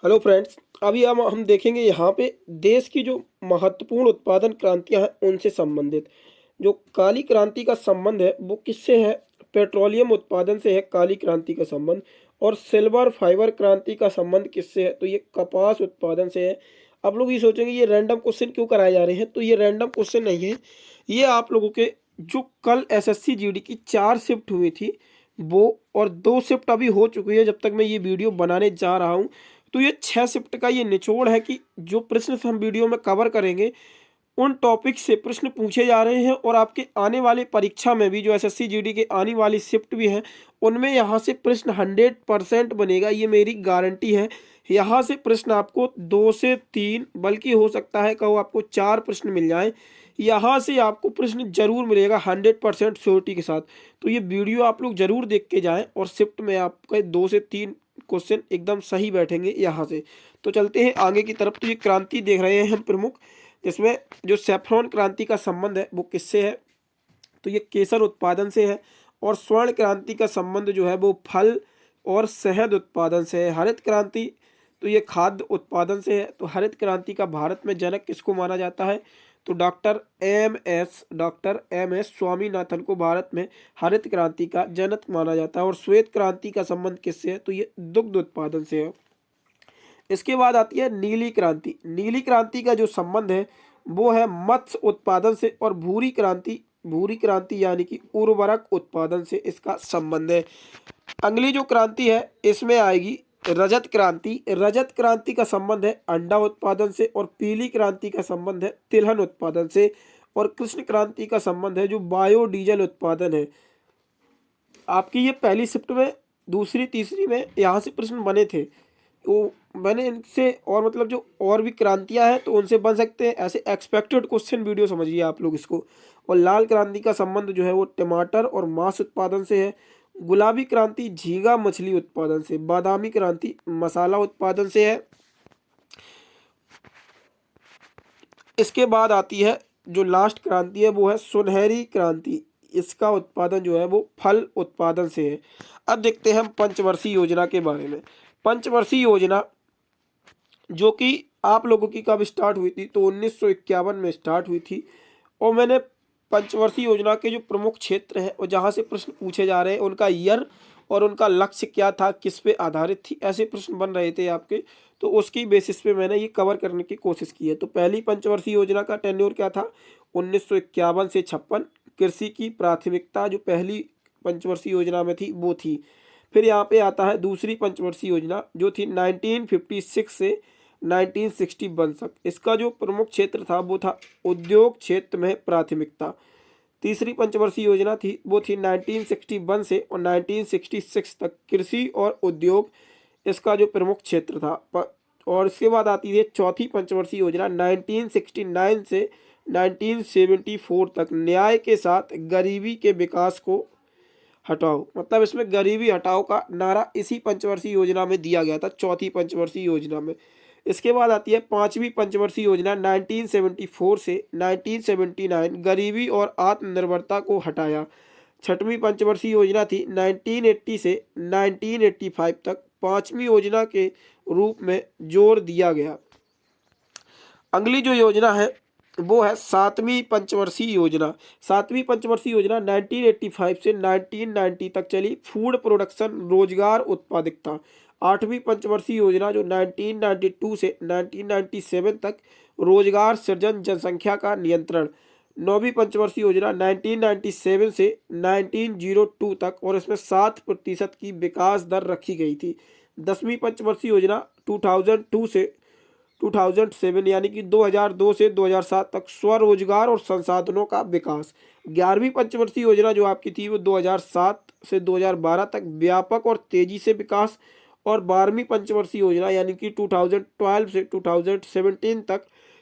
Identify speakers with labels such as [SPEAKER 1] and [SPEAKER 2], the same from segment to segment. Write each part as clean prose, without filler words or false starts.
[SPEAKER 1] Hello friends, अभी हम देखेंगे यहाँ पे देश की जो महत्वपूर्ण उत्पादन क्रांतियाँ हैं उनसे संबंधित। जो काली क्रांति का संबंध है वो किससे है? पेट्रोलियम उत्पादन से है काली क्रांति का संबंध। और सिल्वर फाइबर क्रांति का संबंध किससे है? तो ये कपास उत्पादन से है। आप लोग ये सोचेंगे ये रैंडम क्वेश्चन क्यों कराए जा रहे हैं, तो ये रैंडम क्वेश्चन नहीं है। ये आप लोगों के जो कल एसएससी जीडी की 4 शिफ्ट हुई थी वो, और 2 शिफ्ट अभी हो चुकी है जब तक मैं ये वीडियो बनाने जा रहा हूँ। तो ये 6 शिफ्ट का ये निचोड़ है कि जो प्रश्न हम वीडियो में कवर करेंगे उन टॉपिक से प्रश्न पूछे जा रहे हैं, और आपके आने वाली परीक्षा में भी जो एसएससी जीडी के आने वाली शिफ्ट भी हैं उनमें यहाँ से प्रश्न 100% बनेगा, ये मेरी गारंटी है। यहाँ से प्रश्न आपको 2 से 3 बल्कि हो सकता है कहो आपको 4 प्रश्न मिल जाएं। यहाँ से आपको प्रश्न जरूर मिलेगा 100% श्योरिटी के साथ। तो ये वीडियो आप लोग जरूर देख के जाएं, और शिफ्ट में आपके 2 से 3 क्वेश्चन एकदम सही बैठेंगे यहाँ से। तो चलते हैं आगे की तरफ। तो ये क्रांति देख रहे हैं हम प्रमुख, जिसमें जो सैफ्रॉन क्रांति का संबंध है वो किससे है? तो ये केसर उत्पादन से है। और स्वर्ण क्रांति का संबंध जो है वो फल और शहद उत्पादन से है। हरित क्रांति, तो ये खाद्य उत्पादन से है। तो हरित क्रांति का भारत में जनक किसको माना जाता है? तो डॉक्टर एम एस स्वामीनाथन को भारत में हरित क्रांति का जनक माना जाता है। और श्वेत क्रांति का संबंध किससे है? तो ये दुग्ध उत्पादन से है। इसके बाद आती है नीली क्रांति। नीली क्रांति का जो संबंध है वो है मत्स्य उत्पादन से। और भूरी क्रांति यानी कि उर्वरक उत्पादन से इसका संबंध है। अगली जो क्रांति है इसमें आएगी रजत क्रांति। रजत क्रांति का संबंध है अंडा उत्पादन से। और पीली क्रांति का संबंध है तिलहन उत्पादन से। और कृष्ण क्रांति का संबंध है जो बायोडीजल उत्पादन है। आपकी ये पहली शिफ्ट में, दूसरी तीसरी में यहाँ से प्रश्न बने थे, वो मैंने इनसे और मतलब जो और भी क्रांतियां हैं तो उनसे बन सकते हैं। ऐसे एक्सपेक्टेड क्वेश्चन वीडियो समझिए आप लोग इसको। और लाल क्रांति का संबंध जो है वो टमाटर और मांस उत्पादन से है। गुलाबी क्रांति झींगा मछली उत्पादन से। बादामी क्रांति मसाला उत्पादन से है। इसके बाद आती है जो लास्ट क्रांति है वो है सुनहरी क्रांति। इसका उत्पादन जो है वो फल उत्पादन से है। अब देखते हैं हम पंचवर्षीय योजना के बारे में। पंचवर्षीय योजना जो कि आप लोगों की कब स्टार्ट हुई थी? तो 1951 में स्टार्ट हुई थी। और मैंने पंचवर्षीय योजना के जो प्रमुख क्षेत्र हैं और जहाँ से प्रश्न पूछे जा रहे हैं उनका ईयर और उनका लक्ष्य क्या था, किस पे आधारित थी, ऐसे प्रश्न बन रहे थे आपके, तो उसकी बेसिस पे मैंने ये कवर करने की कोशिश की है। तो पहली पंचवर्षीय योजना का टेन्योर क्या था? 1951 से 56। कृषि की प्राथमिकता जो पहली पंचवर्षीय योजना में थी वो थी। फिर यहाँ पे आता है दूसरी पंचवर्षीय योजना जो थी 1956 से 1961 तक। इसका जो प्रमुख क्षेत्र था वो था उद्योग क्षेत्र में प्राथमिकता। तीसरी पंचवर्षीय योजना थी वो थी 1961 से और 1966 तक, कृषि और उद्योग इसका जो प्रमुख क्षेत्र था। और इसके बाद आती है चौथी पंचवर्षीय योजना 1969 से 1974 तक, न्याय के साथ गरीबी के विकास को हटाओ। मतलब इसमें गरीबी हटाओ का नारा इसी पंचवर्षीय योजना में दिया गया था, चौथी पंचवर्षीय योजना में। इसके बाद आती है पांचवी पंचवर्षीय योजना 1974 से 1979, गरीबी और आत्मनिर्भरता को हटाया। छठवीं पंचवर्षीय योजना थी 1980 से 1985 तक, पांचवी योजना के रूप में जोर दिया गया। अगली जो योजना है वो है सातवीं पंचवर्षीय योजना। सातवीं पंचवर्षीय योजना 1985 से 1990 तक चली, फूड प्रोडक्शन रोजगार उत्पादकता। आठवीं पंचवर्षीय योजना जो 1992 से 1997 तक, रोजगार सृजन जनसंख्या का नियंत्रण। नौवीं पंचवर्षीय योजना 1997 से 1902 तक, और इसमें 7% की विकास दर रखी गई थी। 10वीं पंचवर्षीय योजना 2002 से 2007 यानी कि 2002 से 2007 तक, स्वरोजगार और संसाधनों का विकास। 11वीं पंचवर्षीय योजना जो आपकी थी वो 2007 से 2012 तक, व्यापक और तेजी से विकास। और 12वीं पंचवर्षीय योजना यानी कि 2012 से 2017 तक,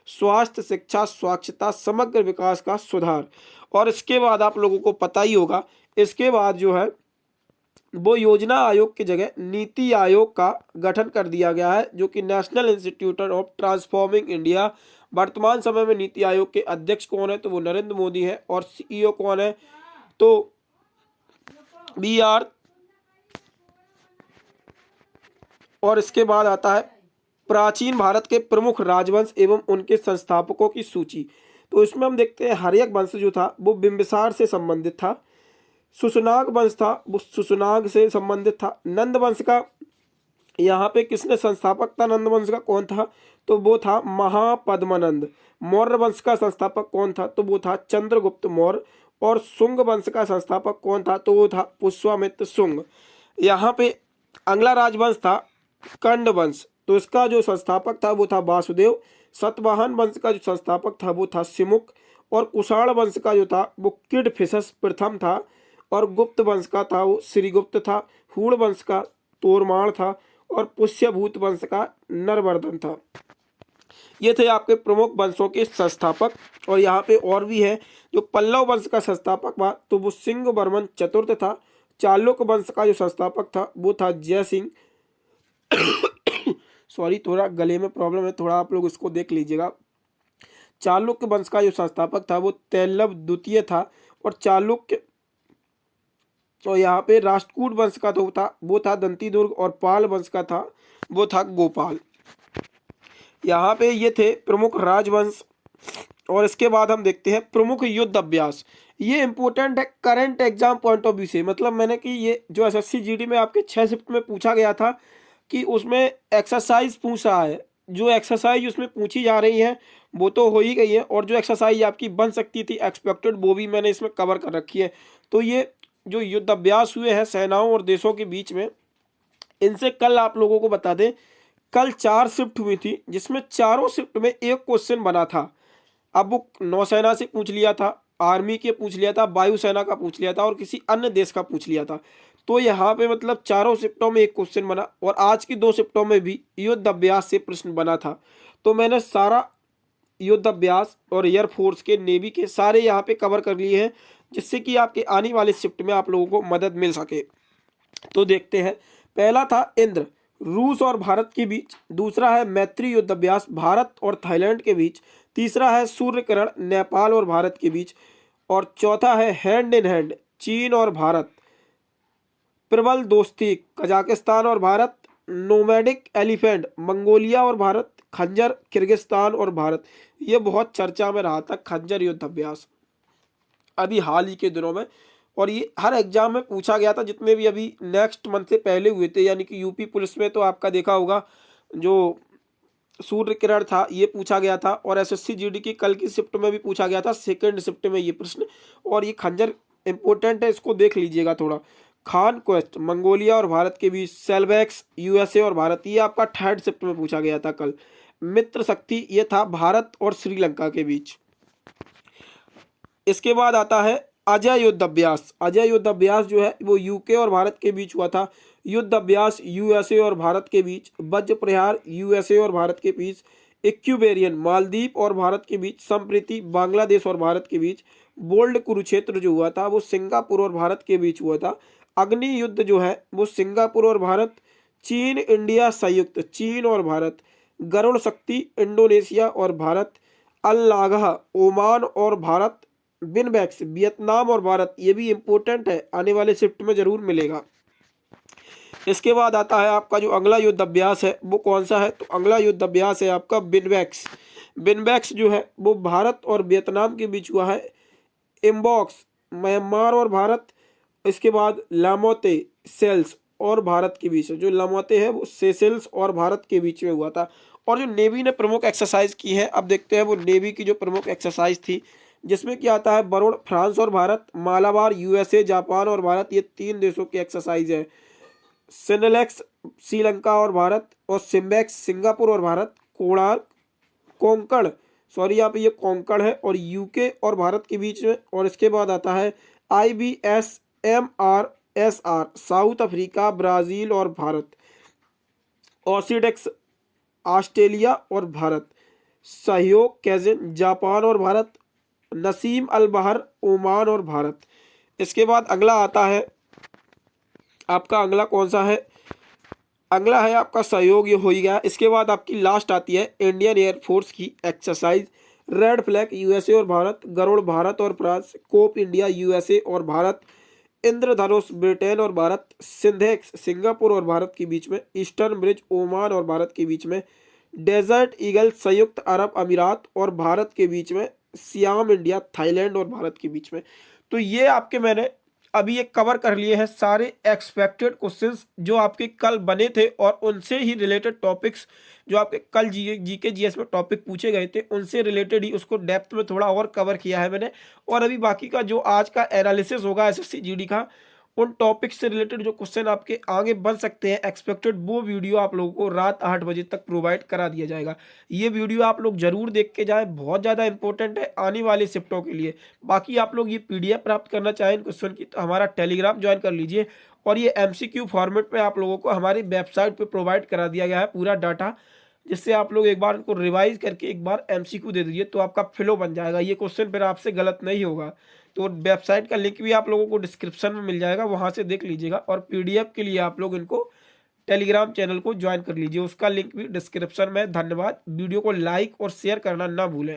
[SPEAKER 1] स्वास्थ्य शिक्षा स्वच्छता समग्र विकास का सुधार। और इसके बाद आप लोगों को पता ही होगा, इसके बाद जो है वो योजना आयोग की जगह नीति आयोग का गठन कर दिया गया है, जो कि national institute of transforming India. वर्तमान समय में नीति आयोग के अध्यक्ष कौन है? तो वो नरेंद्र मोदी है। और सीईओ कौन है? तो BR। और इसके बाद आता है प्राचीन भारत के प्रमुख राजवंश एवं उनके संस्थापकों की सूची। तो इसमें हम देखते हैं हर्यक वंश जो था वो बिंबिसार से संबंधित था। सुसनाग वंश था वो सुसनाग से संबंधित था। नंद वंश का यहाँ पे किसने संस्थापक था, नंद वंश का कौन था, तो वो था महापद्मानंद। मौर्य वंश का संस्थापक कौन था, तो वो था चंद्रगुप्त मौर्य। और शुंग वंश का संस्थापक कौन था, तो वो था पुष्यमित्र शुंग। यहाँ पे अगला राजवंश था कंड वंश, तो इसका जो संस्थापक था वो था वासुदेव। सतवाहन वंश का जो संस्थापक था वो था सिमुक। और कुषाण वंश का जो था वो किडफिसस प्रथम था। और गुप्त वंश का था वो श्रीगुप्त था। हूण वंश का तोरमाण था। और पुष्यभूत वंश का नरवर्धन था। ये थे आपके प्रमुख वंशों के संस्थापक। और यहाँ पे और भी है, जो पल्लव वंश का संस्थापक था तो वो सिंह वर्मन चतुर्थ था। चालुक्य वंश का जो संस्थापक था वो था जय सिंह। सॉरी, थोड़ा गले में प्रॉब्लम है, थोड़ा आप लोग इसको देख लीजिएगा। चालुक्य वंश का जो संस्थापक था वो तैलव द्वितीय था। और चालुक्य और यहाँ पे राष्ट्रकूट वंश का तो था वो था दंतीदुर्ग। और पाल वंश का था वो था गोपाल। यहाँ पे ये थे प्रमुख राजवंश। और इसके बाद हम देखते हैं प्रमुख युद्ध अभ्यास। ये इंपॉर्टेंट है current exam point of view से, मतलब मैंने कि ये जो एसएससी जीडी में आपके 6 शिफ्ट में पूछा गया था कि उसमें एक्सरसाइज पूछ रहा है। जो एक्सरसाइज उसमें पूछी जा रही है वो तो हो ही गई है, और जो एक्सरसाइज आपकी बन सकती थी एक्सपेक्टेड वो भी मैंने इसमें कवर कर रखी है। तो ये जो युद्ध अभ्यास हुए हैं सेनाओं और देशों के बीच में, इनसे कल आप लोगों को बता दें, कल 4 शिफ्ट हुई थी जिसमें चारों शिफ्ट में एक क्वेश्चन बना था। अब वो नौसेना से पूछ लिया था, आर्मी के पूछ लिया था, वायुसेना का पूछ लिया था, और किसी अन्य देश का पूछ लिया था। तो यहाँ पे मतलब चारों शिफ्टों में एक क्वेश्चन बना, और आज की 2 शिफ्टों में भी युद्ध अभ्यास से प्रश्न बना था। तो मैंने सारा युद्ध अभ्यास और एयरफोर्स के, नेवी के सारे यहाँ पे कवर कर लिए हैं, जिससे कि आपके आने वाले शिफ्ट में आप लोगों को मदद मिल सके। तो देखते हैं, पहला था इंद्र, रूस और भारत के बीच। दूसरा है मैत्री युद्ध अभ्यास, भारत और थाईलैंड के बीच। तीसरा है सूर्यकिरण, नेपाल और भारत के बीच। और चौथा है हैंड इन हैंड, चीन और भारत। प्रबल दोस्ती, कजाकिस्तान और भारत। नोमैडिक एलिफेंट, मंगोलिया और भारत। खंजर, किर्गिस्तान और भारत। ये बहुत चर्चा में रहा था खंजर युद्ध अभ्यास अभी हाल ही के दिनों में, और ये हर एग्जाम में पूछा गया था जितने भी अभी नेक्स्ट मंथ से पहले हुए थे। यानी कि यूपी पुलिस में तो आपका देखा होगा जो सूर्य किरण था ये पूछा गया था, और एसएससी जीडी की कल की शिफ्ट में भी पूछा गया था, सेकंड शिफ्ट में ये प्रश्न। और ये खंजर इंपॉर्टेंट है, इसको देख लीजिएगा थोड़ा। खान क्वेस्ट, मंगोलिया और भारत के बीच। सेल्वेक्स, यूएसए और भारत, ये आपका थर्ड शिफ्ट में पूछा गया था कल। मित्र शक्ति, ये था भारत और श्रीलंका के बीच। इसके बाद आता है अजय युद्ध अभ्यास। अजय युद्ध अभ्यास जो है वो यूके और भारत के बीच हुआ था। युद्ध अभ्यास यूएसए और भारत के बीच। वज्र प्रहार, यूएसए और भारत के बीच। इक्यूबेरियन, मालदीव और भारत के बीच। संप्रीति, बांग्लादेश और भारत के बीच। बोल्ड कुरुक्षेत्र जो हुआ था वो सिंगापुर और भारत के बीच हुआ था। अग्नि युद्ध जो है वो सिंगापुर और भारत। चीन इंडिया संयुक्त, चीन और भारत। गरुड़ शक्ति, इंडोनेशिया और भारत। अल नागहा, ओमान और भारत। विनबैक्स, वियतनाम और भारत। ये भी इंपॉर्टेंट है, आने वाले शिफ्ट में जरूर मिलेगा। इसके बाद आता है आपका जो अगला युद्ध अभ्यास है वो कौन सा है, तो अगला युद्ध अभ्यास है आपका विनबैक्स। विनबैक्स जो है वो भारत और वियतनाम के बीच हुआ है। इम्बॉक्स, म्यांमार और भारत। इसके बाद लामोते, सेल्स और भारत के बीच है। जो लामोते है वो सेशेल्स और भारत के बीच में हुआ था। और जो नेवी ने प्रमुख एक्सरसाइज की है, अब देखते हैं वो नेवी की जो प्रमुख एक्सरसाइज थी, जिसमें क्या आता है वरुण, फ्रांस और भारत। मालाबार, यूएसए, जापान और भारत, ये 3 देशों की एक्सरसाइज है। सिनेलेक्स, श्रीलंका और भारत। और सिम्बैक्स, सिंगापुर और भारत। कोणार्क, कोंकण, सॉरी यहाँ पे ये कोंकण है, और यूके और भारत के बीच में। और इसके बाद आता है IBSMRSR, साउथ अफ्रीका, ब्राजील और भारत। ऑसिडेक्स, ऑस्ट्रेलिया और भारत। सहयोग कैजिन, जापान और भारत। नसीम अल बहर, ओमान और भारत। इसके बाद अगला आता है आपका, अगला कौन सा है, अगला है आपका सहयोग, ये हो ही गया। इसके बाद आपकी लास्ट आती है इंडियन एयरफोर्स की एक्सरसाइज। रेड फ्लैग, यूएसए और भारत। गरुड़, भारत और फ्रांस। कोप इंडिया, यूएसए और भारत। इंद्रधनुष, ब्रिटेन और भारत। सिंधेक्स, सिंगापुर और भारत के बीच में। ईस्टर्न ब्रिज, ओमान और भारत के बीच में। डेजर्ट ईगल संयुक्त अरब अमीरात और भारत के बीच में, सियाम इंडिया थाईलैंड और भारत के बीच में। तो ये आपके मैंने अभी ये कवर कर लिए हैं सारे एक्सपेक्टेड क्वेश्चंस जो आपके कल बने थे और उनसे ही रिलेटेड टॉपिक्स जो आपके कल जीके जीएस में टॉपिक पूछे गए थे उनसे रिलेटेड ही उसको डेप्थ में थोड़ा और कवर किया है मैंने। और अभी बाकी का जो आज का एनालिसिस होगा एसएससी जीडी का, उन टॉपिक से रिलेटेड जो क्वेश्चन आपके आगे बन सकते हैं एक्सपेक्टेड, वो वीडियो आप लोगों को रात 8 बजे तक प्रोवाइड करा दिया जाएगा। ये वीडियो आप लोग जरूर देख के जाएं, बहुत ज़्यादा इंपॉर्टेंट है आने वाली शिफ्टों के लिए। बाकी आप लोग ये पीडीएफ प्राप्त करना चाहें क्वेश्चन की तो हमारा टेलीग्राम ज्वाइन कर लीजिए, और ये एमसीक्यू फॉर्मेट में आप लोगों को हमारी वेबसाइट पर प्रोवाइड करा दिया गया है पूरा डाटा, जिससे आप लोग एक बार उनको रिवाइज करके एक बार एमसीक्यू दे दीजिए तो आपका फ्लो बन जाएगा, ये क्वेश्चन फिर आपसे गलत नहीं होगा। तो वेबसाइट का लिंक भी आप लोगों को डिस्क्रिप्शन में मिल जाएगा, वहां से देख लीजिएगा। और पीडीएफ के लिए आप लोग इनको टेलीग्राम चैनल को ज्वाइन कर लीजिए, उसका लिंक भी डिस्क्रिप्शन में। धन्यवाद। वीडियो को लाइक और शेयर करना ना भूलें।